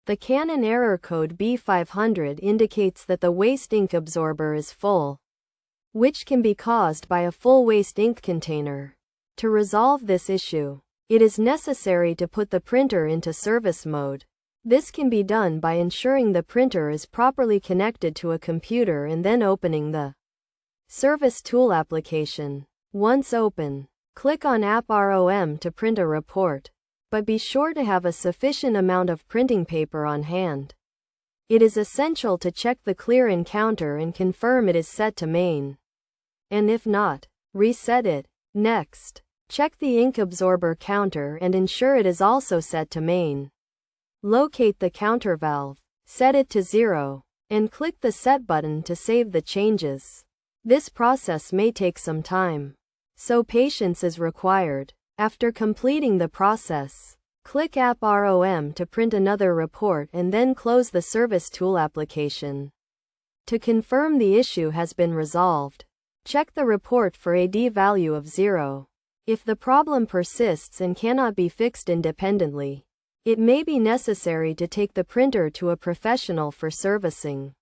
The Canon error code B500 indicates that the waste ink absorber is full, which can be caused by a full waste ink container. To resolve this issue, it is necessary to put the printer into service mode. This can be done by ensuring the printer is properly connected to a computer and then opening the Service Tool application. Once open, click on App ROM to print a report, but be sure to have a sufficient amount of printing paper on hand. It is essential to check the clear in counter and confirm it is set to main. And if not, reset it. Next, check the ink absorber counter and ensure it is also set to main. Locate the counter valve, set it to 0, and click the Set button to save the changes. This process may take some time, so patience is required. After completing the process, click App ROM to print another report and then close the Service Tool application. To confirm the issue has been resolved, check the report for a D value of 0. If the problem persists and cannot be fixed independently, it may be necessary to take the printer to a professional for servicing.